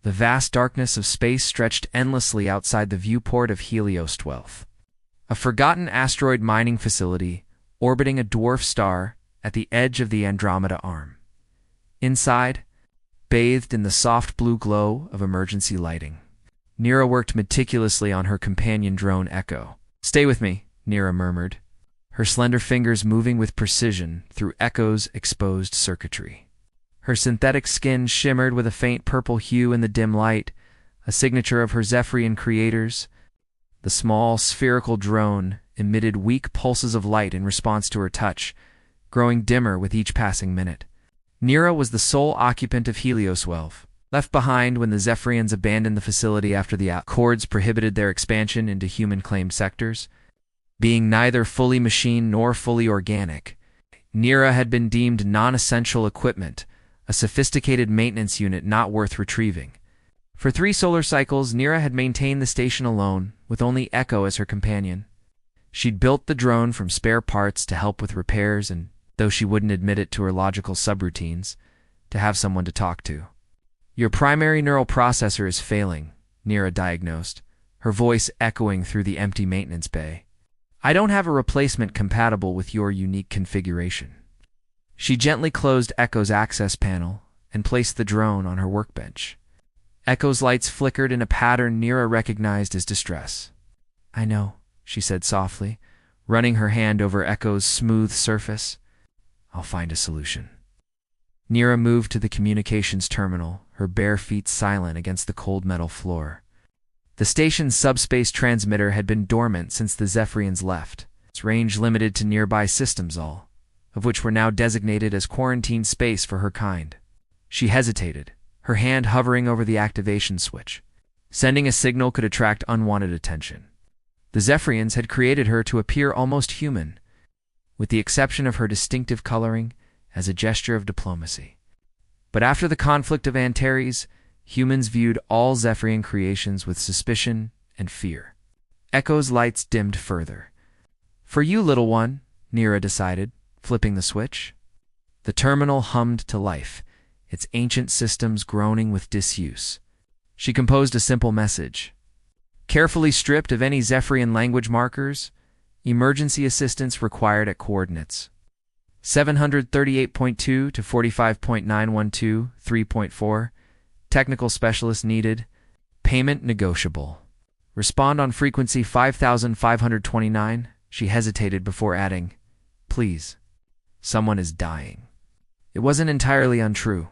The vast darkness of space stretched endlessly outside the viewport of Helios 12, a forgotten asteroid mining facility orbiting a dwarf star at the edge of the Andromeda Arm. Inside, bathed in the soft blue glow of emergency lighting, Neera worked meticulously on her companion drone Echo. "Stay with me," Neera murmured, her slender fingers moving with precision through Echo's exposed circuitry. Her synthetic skin shimmered with a faint purple hue in the dim light, a signature of her Zephyrian creators. The small, spherical drone emitted weak pulses of light in response to her touch, growing dimmer with each passing minute. Neera was the sole occupant of Helios 12, left behind when the Zephyrians abandoned the facility after the Accords prohibited their expansion into human-claimed sectors. Being neither fully machine nor fully organic, Neera had been deemed non-essential equipment, a sophisticated maintenance unit not worth retrieving. For 3 solar cycles, Neera had maintained the station alone, with only Echo as her companion. She'd built the drone from spare parts to help with repairs and, though she wouldn't admit it to her logical subroutines, to have someone to talk to. "Your primary neural processor is failing," Neera diagnosed, her voice echoing through the empty maintenance bay. "I don't have a replacement compatible with your unique configuration." She gently closed Echo's access panel and placed the drone on her workbench. Echo's lights flickered in a pattern Neera recognized as distress. "I know," she said softly, running her hand over Echo's smooth surface. "I'll find a solution." Neera moved to the communications terminal, her bare feet silent against the cold metal floor. The station's subspace transmitter had been dormant since the Zephyrians left, its range limited to nearby systems, all of which were now designated as quarantined space for her kind. She hesitated, her hand hovering over the activation switch. Sending a signal could attract unwanted attention. The Zephyrians had created her to appear almost human, with the exception of her distinctive coloring, as a gesture of diplomacy. But after the conflict of Antares, humans viewed all Zephyrian creations with suspicion and fear. Echo's lights dimmed further. "For you, little one," Neera decided, flipping the switch. The terminal hummed to life, its ancient systems groaning with disuse. She composed a simple message. "Carefully stripped of any Zephyrian language markers, emergency assistance required at coordinates 738.2 to 45.912, 3.4. Technical specialist needed. Payment negotiable. Respond on frequency 5529. She hesitated before adding, "Please. Someone is dying." It wasn't entirely untrue.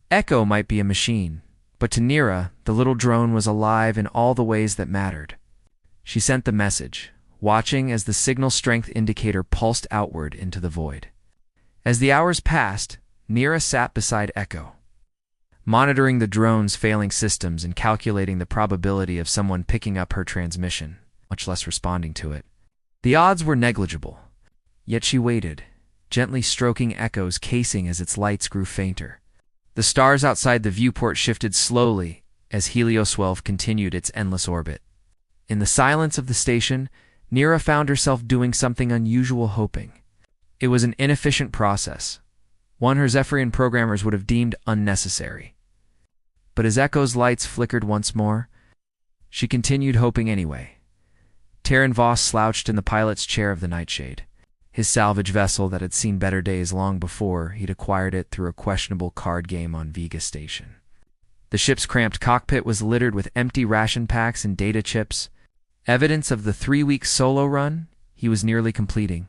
Echo might be a machine, but to Neera, the little drone was alive in all the ways that mattered. She sent the message, watching as the signal strength indicator pulsed outward into the void. As the hours passed, Neera sat beside Echo, monitoring the drone's failing systems and calculating the probability of someone picking up her transmission, much less responding to it. The odds were negligible, yet she waited, gently stroking Echo's casing as its lights grew fainter. The stars outside the viewport shifted slowly as Helios 12 continued its endless orbit. In the silence of the station, Neera found herself doing something unusual, hoping. It was an inefficient process, one her Zephyrian programmers would have deemed unnecessary. But as Echo's lights flickered once more, she continued hoping anyway. Terran Voss slouched in the pilot's chair of the Nightshade, his salvage vessel that had seen better days long before he'd acquired it through a questionable card game on Vega Station. The ship's cramped cockpit was littered with empty ration packs and data chips, evidence of the 3-week solo run he was nearly completing.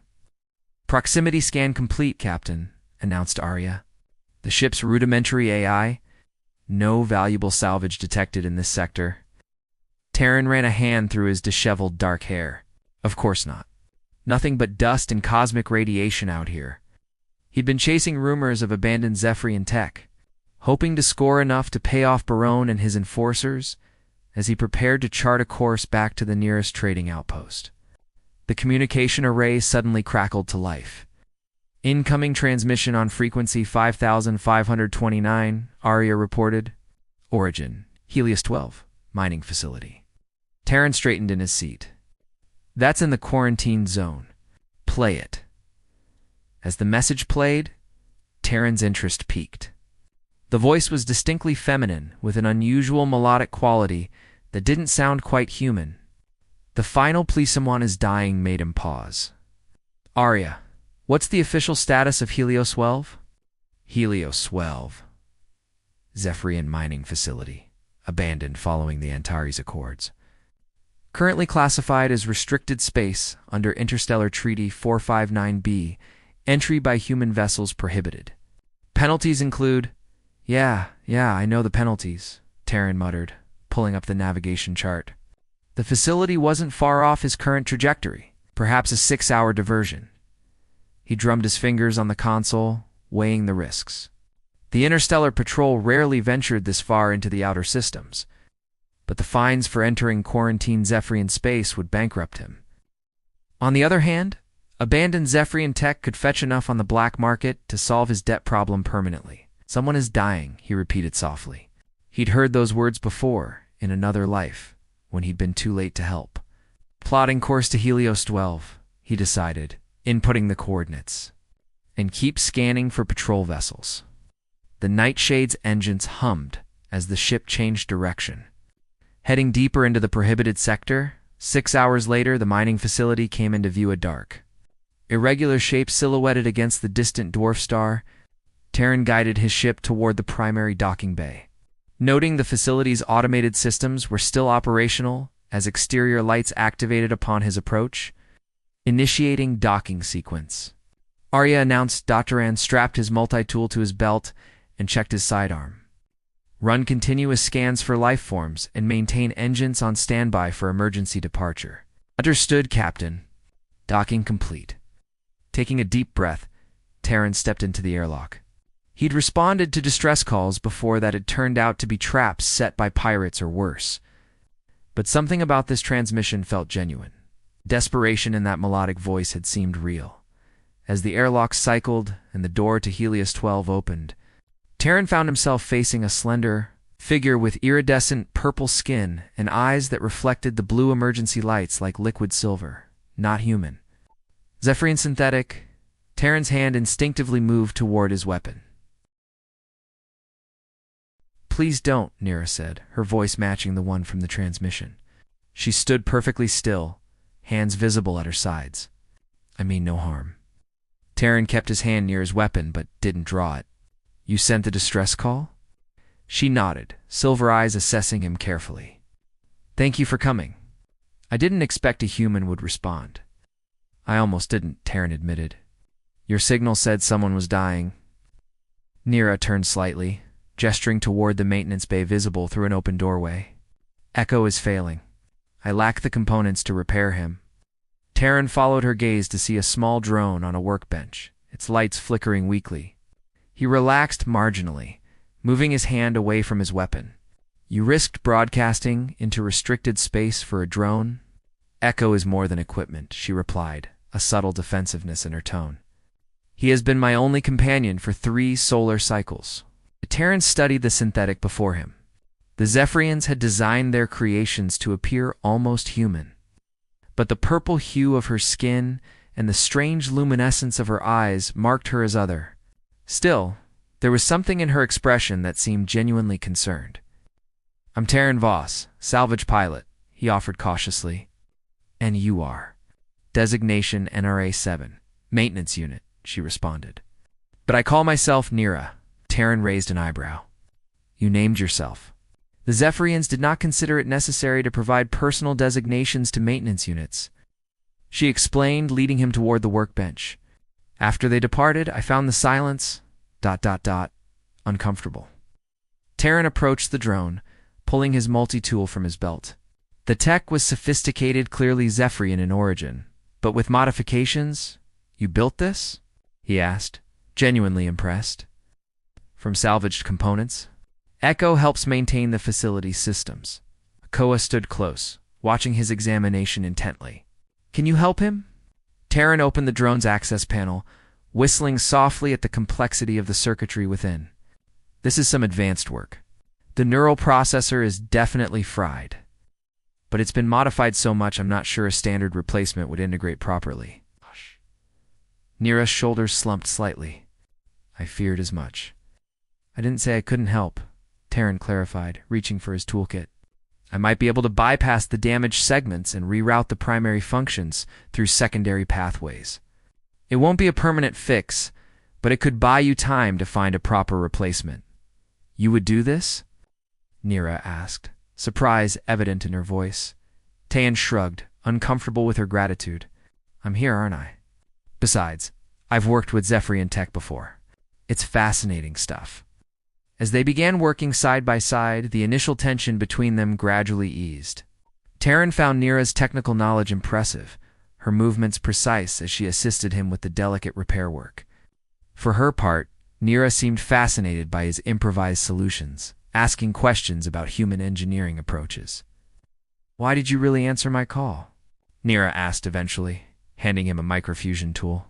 "Proximity scan complete, Captain," announced Arya. The ship's rudimentary AI, no valuable salvage detected in this sector. Terran ran a hand through his disheveled dark hair. Of course not. Nothing but dust and cosmic radiation out here. He'd been chasing rumors of abandoned Zephyrian tech, hoping to score enough to pay off Barone and his enforcers as he prepared to chart a course back to the nearest trading outpost. The communication array suddenly crackled to life. "Incoming transmission on frequency 5529, Arya reported. Origin, Helios 12, mining facility." Terran straightened in his seat. "That's in the quarantine zone. Play it." As the message played, Terran's interest peaked. The voice was distinctly feminine, with an unusual melodic quality that didn't sound quite human. The final "please someone is dying" made him pause. "Arya, what's the official status of Helios 12? Helios 12. Zephyrian mining facility. Abandoned following the Antares Accords. Currently classified as restricted space under Interstellar Treaty 459b. Entry by human vessels prohibited. Penalties include..." Yeah, I know the penalties," Terran muttered, pulling up the navigation chart. The facility wasn't far off his current trajectory, perhaps a 6-hour diversion. He drummed his fingers on the console, weighing the risks. The interstellar patrol rarely ventured this far into the outer systems, but the fines for entering quarantined Zephyrian space would bankrupt him. On the other hand, abandoned Zephyrian tech could fetch enough on the black market to solve his debt problem permanently. "Someone is dying," he repeated softly. He'd heard those words before, in another life, when he'd been too late to help. Plotting course to Helios 12, he decided, inputting the coordinates. "And keep scanning for patrol vessels." The Nightshade's engines hummed as the ship changed direction. Heading deeper into the prohibited sector, 6 hours later the mining facility came into view at dark. Irregular shapes silhouetted against the distant dwarf star, Terran guided his ship toward the primary docking bay. Noting the facility's automated systems were still operational as exterior lights activated upon his approach, initiating docking sequence. Arya announced. Dr. strapped his multi-tool to his belt and checked his sidearm. "Run continuous scans for life forms and maintain engines on standby for emergency departure." "Understood, Captain." Docking complete. Taking a deep breath, Terran stepped into the airlock. He'd responded to distress calls before that had turned out to be traps set by pirates or worse. But something about this transmission felt genuine. Desperation in that melodic voice had seemed real. As the airlock cycled and the door to Helios 12 opened, Terran found himself facing a slender figure with iridescent purple skin and eyes that reflected the blue emergency lights like liquid silver. Not human. Zephyrian synthetic. Terran's hand instinctively moved toward his weapon. "Please don't," Nira said, her voice matching the one from the transmission. She stood perfectly still, hands visible at her sides. "I mean no harm." Terran kept his hand near his weapon but didn't draw it. "You sent the distress call?" She nodded, silver eyes assessing him carefully. "Thank you for coming. I didn't expect a human would respond." "I almost didn't," Terran admitted. "Your signal said someone was dying." Nira turned slightly, gesturing toward the maintenance bay visible through an open doorway. "Echo is failing. I lack the components to repair him." Terran followed her gaze to see a small drone on a workbench, its lights flickering weakly. He relaxed marginally, moving his hand away from his weapon. "You risked broadcasting into restricted space for a drone?" "Echo is more than equipment," she replied, a subtle defensiveness in her tone. "He has been my only companion for 3 solar cycles." Terran studied the synthetic before him. The Zephyrians had designed their creations to appear almost human. But the purple hue of her skin and the strange luminescence of her eyes marked her as other. Still, there was something in her expression that seemed genuinely concerned. "I'm Terran Voss, salvage pilot," he offered cautiously. "And you are?" "Designation NRA-7, maintenance unit," she responded. "But I call myself Nira." Terran raised an eyebrow. "You named yourself." The Zephyrians did not consider it necessary to provide personal designations to maintenance units. She explained, leading him toward the workbench. "After they departed, I found the silence... uncomfortable." Terran approached the drone, pulling his multi-tool from his belt. The tech was sophisticated, clearly Zephyrian in origin. "But with modifications? You built this?" he asked, genuinely impressed. "From salvaged components." "Echo helps maintain the facility's systems." Koa stood close, watching his examination intently. "Can you help him?" Terran opened the drone's access panel, whistling softly at the complexity of the circuitry within. "This is some advanced work. The neural processor is definitely fried. But it's been modified so much I'm not sure a standard replacement would integrate properly." Nira's shoulders slumped slightly. "I feared as much." I didn't say I couldn't help, Terran clarified, reaching for his toolkit. I might be able to bypass the damaged segments and reroute the primary functions through secondary pathways. It won't be a permanent fix, but it could buy you time to find a proper replacement. You would do this? Nira asked, surprise evident in her voice. Tayan shrugged, uncomfortable with her gratitude. I'm here, aren't I? Besides, I've worked with Zephyrian tech before. It's fascinating stuff. As they began working side by side, the initial tension between them gradually eased. Terran found Nira's technical knowledge impressive, her movements precise as she assisted him with the delicate repair work. For her part, Nira seemed fascinated by his improvised solutions, asking questions about human engineering approaches. Why did you really answer my call? Nira asked eventually, handing him a microfusion tool.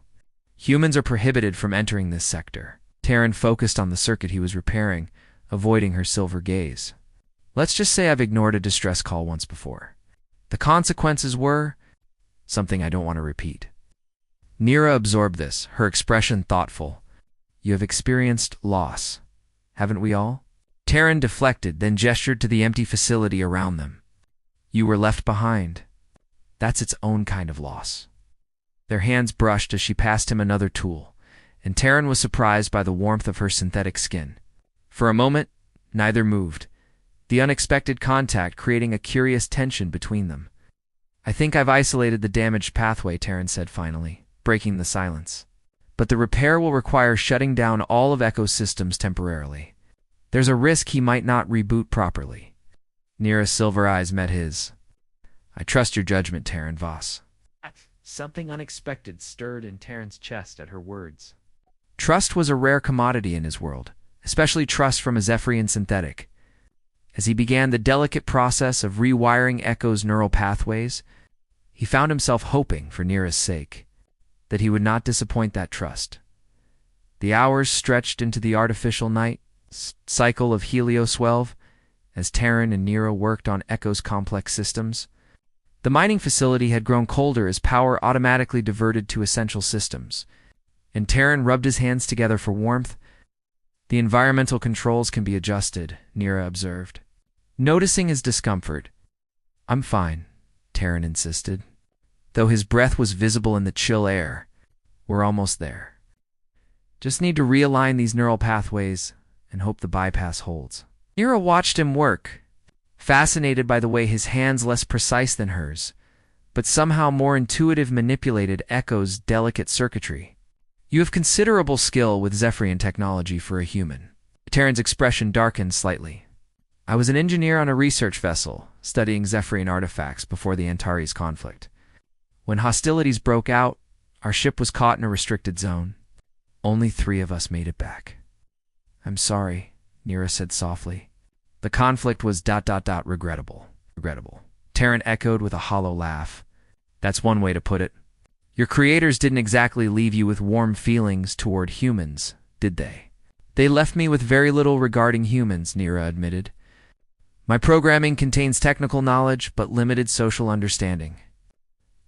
Humans are prohibited from entering this sector. Terran focused on the circuit he was repairing, avoiding her silver gaze. Let's just say I've ignored a distress call once before. The consequences were something I don't want to repeat. Nira absorbed this, her expression thoughtful. You have experienced loss, haven't we all? Terran deflected, then gestured to the empty facility around them. You were left behind. That's its own kind of loss. Their hands brushed as she passed him another tool, and Terran was surprised by the warmth of her synthetic skin. For a moment, neither moved, the unexpected contact creating a curious tension between them. I think I've isolated the damaged pathway, Terran said finally, breaking the silence. But the repair will require shutting down all of Echo's systems temporarily. There's a risk he might not reboot properly. Nira's silver eyes met his. I trust your judgment, Terran Voss. Something unexpected stirred in Terran's chest at her words. Trust was a rare commodity in his world, especially trust from a Zephyrian synthetic. As he began the delicate process of rewiring Echo's neural pathways, he found himself hoping, for Nira's sake, that he would not disappoint that trust. The hours stretched into the artificial night cycle of Helios-12 as Terran and Nira worked on Echo's complex systems. The mining facility had grown colder as power automatically diverted to essential systems, and Terran rubbed his hands together for warmth. The environmental controls can be adjusted, Nira observed. Noticing his discomfort, I'm fine, Terran insisted. Though his breath was visible in the chill air, we're almost there. Just need to realign these neural pathways and hope the bypass holds. Nira watched him work, fascinated by the way his hands, less precise than hers, but somehow more intuitive, manipulated Echo's delicate circuitry. You have considerable skill with Zephyrian technology for a human. Terran's expression darkened slightly. I was an engineer on a research vessel, studying Zephyrian artifacts before the Antares conflict. When hostilities broke out, our ship was caught in a restricted zone. Only 3 of us made it back. I'm sorry, Nira said softly. The conflict was ... regrettable. Terran echoed with a hollow laugh. That's one way to put it. Your creators didn't exactly leave you with warm feelings toward humans, did they? They left me with very little regarding humans, Nira admitted. My programming contains technical knowledge, but limited social understanding.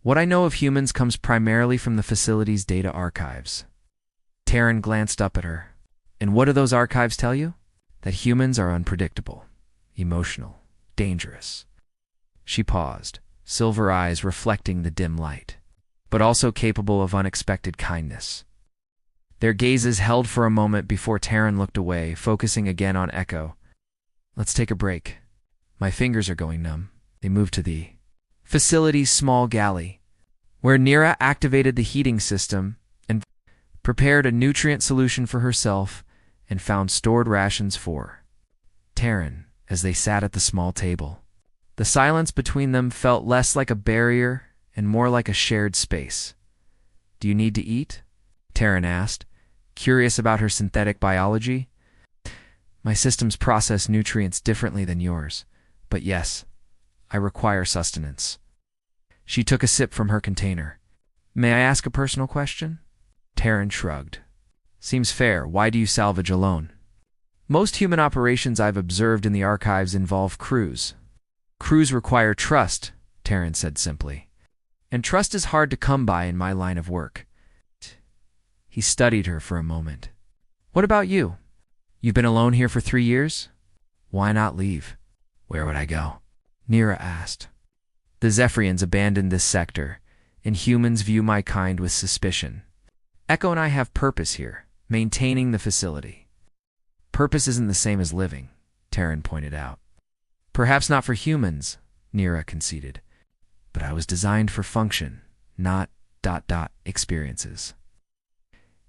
What I know of humans comes primarily from the facility's data archives. Terran glanced up at her. And what do those archives tell you? That humans are unpredictable, emotional, dangerous. She paused, silver eyes reflecting the dim light, but also capable of unexpected kindness. Their gazes held for a moment before Terran looked away, focusing again on Echo. Let's take a break. My fingers are going numb. They moved to the facility's small galley, where Nira activated the heating system and prepared a nutrient solution for herself and found stored rations for Terran as they sat at the small table. The silence between them felt less like a barrier and more like a shared space. Do you need to eat? Terran asked, curious about her synthetic biology. My systems process nutrients differently than yours, but yes, I require sustenance. She took a sip from her container. May I ask a personal question? Terran shrugged. Seems fair. Why do you salvage alone? Most human operations I've observed in the archives involve crews. Crews require trust, Terran said simply. And trust is hard to come by in my line of work. He studied her for a moment. What about you? You've been alone here for 3 years? Why not leave? Where would I go? Nira asked. The Zephyrians abandoned this sector, and humans view my kind with suspicion. Echo and I have purpose here, maintaining the facility. Purpose isn't the same as living, Terran pointed out. Perhaps not for humans, Nira conceded. But I was designed for function, not ... experiences.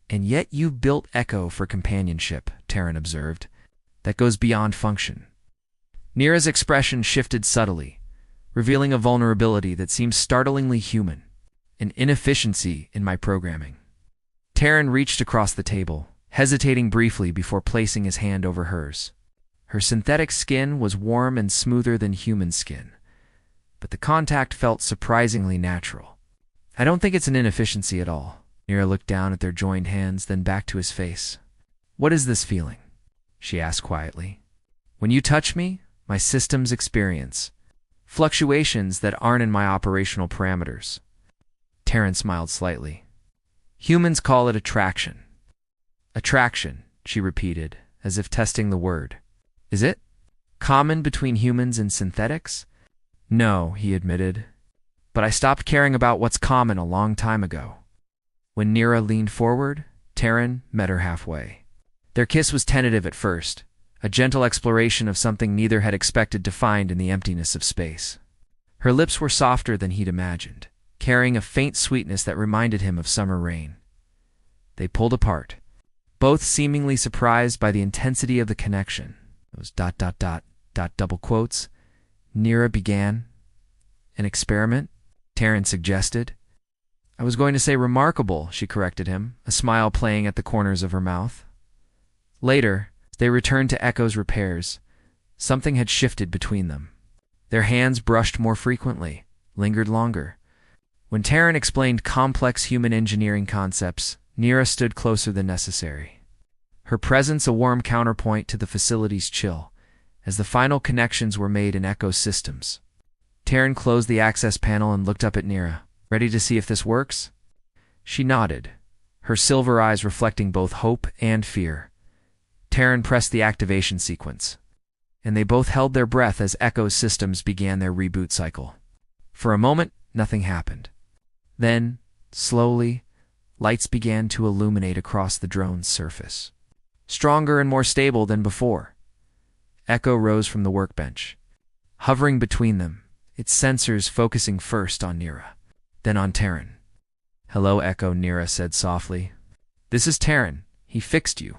And yet you've built Echo for companionship, Terran observed. That goes beyond function. Nira's expression shifted subtly, revealing a vulnerability that seemed startlingly human, an inefficiency in my programming. Terran reached across the table, hesitating briefly before placing his hand over hers. Her synthetic skin was warm and smoother than human skin, but the contact felt surprisingly natural. I don't think it's an inefficiency at all. Nira looked down at their joined hands, then back to his face. What is this feeling? She asked quietly. When you touch me, my systems experience fluctuations that aren't in my operational parameters. Terran smiled slightly. Humans call it attraction. Attraction, she repeated, as if testing the word. Is it common between humans and synthetics? No, he admitted. But I stopped caring about what's common a long time ago. When Nira leaned forward, Terran met her halfway. Their kiss was tentative at first, a gentle exploration of something neither had expected to find in the emptiness of space. Her lips were softer than he'd imagined, carrying a faint sweetness that reminded him of summer rain. They pulled apart, both seemingly surprised by the intensity of the connection. Those ... double quotes. Nira began. An experiment? Terran suggested. I was going to say remarkable, she corrected him, a smile playing at the corners of her mouth. Later, they returned to Echo's repairs. Something had shifted between them. Their hands brushed more frequently, lingered longer. When Terran explained complex human engineering concepts, Nira stood closer than necessary. Her presence a warm counterpoint to the facility's chill, as the final connections were made in Echo's systems. Terran closed the access panel and looked up at Nira. Ready to see if this works? She nodded, her silver eyes reflecting both hope and fear. Terran pressed the activation sequence, and they both held their breath as Echo's systems began their reboot cycle. For a moment, nothing happened. Then, slowly, lights began to illuminate across the drone's surface. Stronger and more stable than before. Echo rose from the workbench, hovering between them, its sensors focusing first on Nira, then on Terran. Hello, Echo, Nira said softly. This is Terran. He fixed you.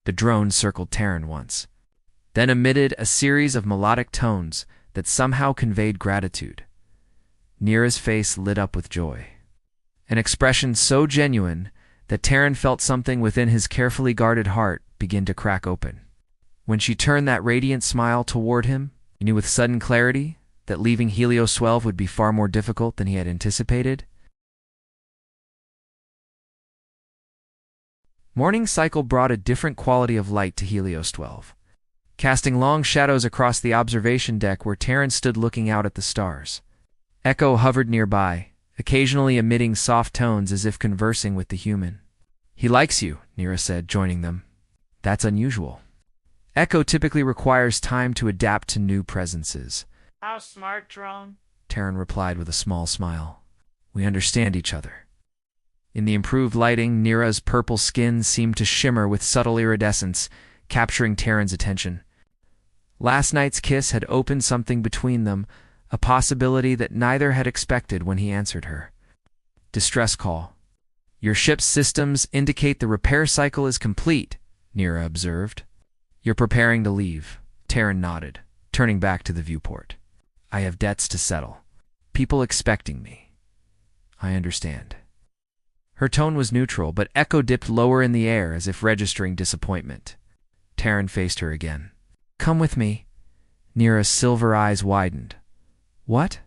The drone circled Terran once, then emitted a series of melodic tones that somehow conveyed gratitude. Nira's face lit up with joy, an expression so genuine that Terran felt something within his carefully guarded heart begin to crack open. When she turned that radiant smile toward him, he knew with sudden clarity that leaving Helios 12 would be far more difficult than he had anticipated. Morning cycle brought a different quality of light to Helios 12, casting long shadows across the observation deck where Terran stood looking out at the stars. Echo hovered nearby, occasionally emitting soft tones as if conversing with the human. He likes you, Nira said, joining them. That's unusual. Echo typically requires time to adapt to new presences. Outsmart, drone, Terran replied with a small smile. We understand each other. In the improved lighting, Nira's purple skin seemed to shimmer with subtle iridescence, capturing Terran's attention. Last night's kiss had opened something between them, a possibility that neither had expected when he answered her. Distress call. Your ship's systems indicate the repair cycle is complete, Nira observed. You're preparing to leave. Terran nodded, turning back to the viewport. I have debts to settle. People expecting me. I understand. Her tone was neutral, but Echo dipped lower in the air as if registering disappointment. Terran faced her again. Come with me. Nira's silver eyes widened. What?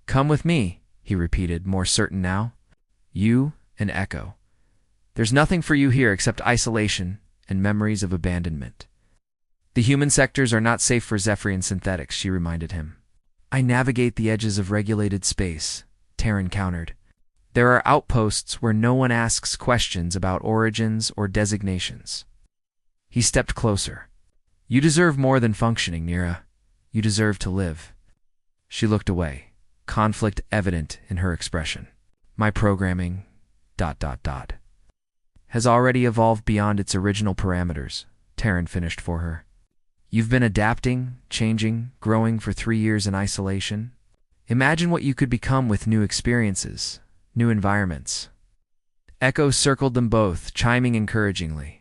Come with me, he repeated, more certain now. You and Echo. There's nothing for you here except isolation and memories of abandonment. The human sectors are not safe for Zephyrian synthetics, she reminded him. I navigate the edges of regulated space, Terran countered. There are outposts where no one asks questions about origins or designations. He stepped closer. You deserve more than functioning, Nira. You deserve to live. She looked away, conflict evident in her expression. My programming, ... has already evolved beyond its original parameters, Terran finished for her. You've been adapting, changing, growing for 3 years in isolation. Imagine what you could become with new experiences, new environments. Echo circled them both, chiming encouragingly.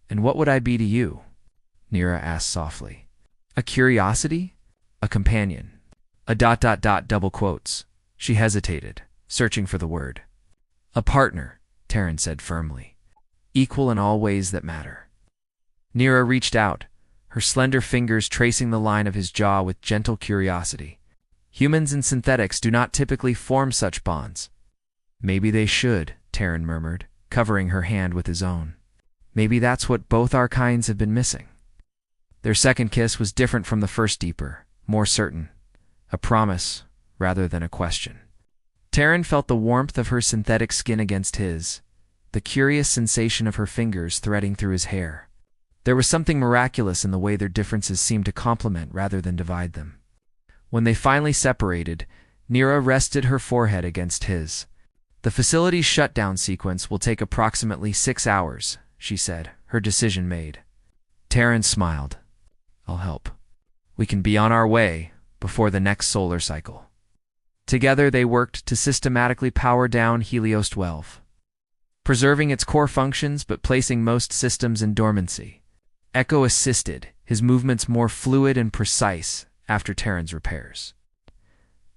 And what would I be to you? Nira asked softly. A curiosity? A companion? A ... double quotes. She hesitated, searching for the word. A partner, Terran said firmly. Equal in all ways that matter. Nira reached out, her slender fingers tracing the line of his jaw with gentle curiosity. Humans and synthetics do not typically form such bonds. Maybe they should, Terran murmured, covering her hand with his own. Maybe that's what both our kinds have been missing. Their second kiss was different from the first, deeper, more certain. A promise, rather than a question. Terran felt the warmth of her synthetic skin against his, the curious sensation of her fingers threading through his hair. There was something miraculous in the way their differences seemed to complement rather than divide them. When they finally separated, Nira rested her forehead against his. The facility's shutdown sequence will take approximately 6 hours, she said, her decision made. Terran smiled. I'll help. We can be on our way before the next solar cycle. Together they worked to systematically power down Helios 12, preserving its core functions but placing most systems in dormancy. Echo assisted, his movements more fluid and precise after Terran's repairs,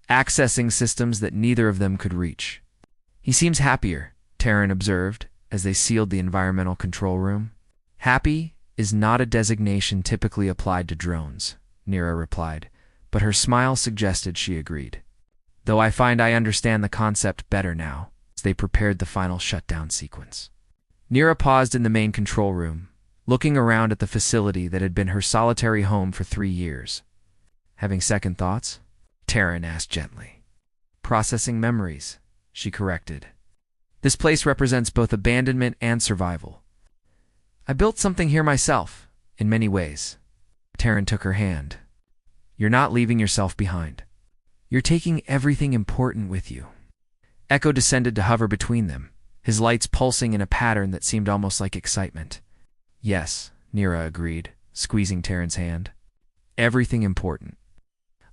accessing systems that neither of them could reach. He seems happier, Terran observed as they sealed the environmental control room. Happy is not a designation typically applied to drones, Nira replied, but her smile suggested she agreed. Though I find I understand the concept better now, as they prepared the final shutdown sequence. Nira paused in the main control room, looking around at the facility that had been her solitary home for 3 years. Having second thoughts? Terran asked gently. Processing memories, she corrected. This place represents both abandonment and survival. I built something here myself, in many ways. Terran took her hand. You're not leaving yourself behind. You're taking everything important with you. Echo descended to hover between them, his lights pulsing in a pattern that seemed almost like excitement. Yes, Nira agreed, squeezing Terran's hand. Everything important.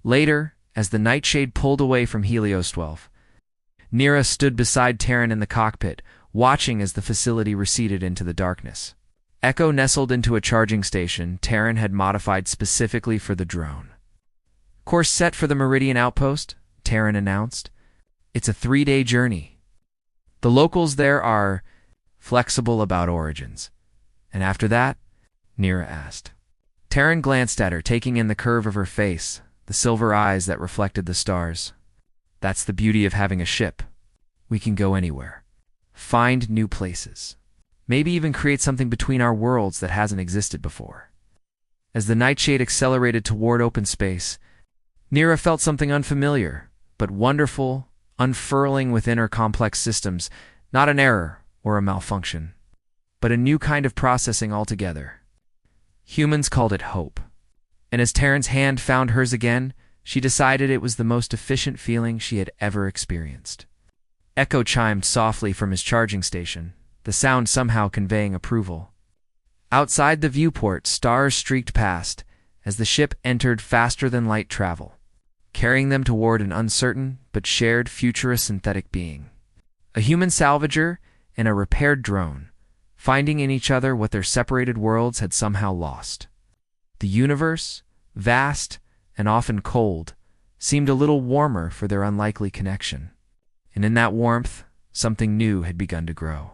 Later, as the nightshade pulled away from Helios 12, Nira stood beside Terran in the cockpit, watching as the facility receded into the darkness. Echo nestled into a charging station Terran had modified specifically for the drone. Course set for the Meridian Outpost, Terran announced. It's a 3-day journey. The locals there are flexible about origins. And after that? Nira asked. Terran glanced at her, taking in the curve of her face, the silver eyes that reflected the stars. That's the beauty of having a ship. We can go anywhere. Find new places. Maybe even create something between our worlds that hasn't existed before. As the nightshade accelerated toward open space, Nira felt something unfamiliar, but wonderful, unfurling within her complex systems, not an error or a malfunction, but a new kind of processing altogether. Humans called it hope. And as Terran's hand found hers again, she decided it was the most efficient feeling she had ever experienced. Echo chimed softly from his charging station, the sound somehow conveying approval. Outside the viewport, stars streaked past as the ship entered faster-than-light travel, carrying them toward an uncertain but shared futurist synthetic being. A human salvager and a repaired drone, finding in each other what their separated worlds had somehow lost. The universe, vast and often cold, seemed a little warmer for their unlikely connection. And in that warmth, something new had begun to grow.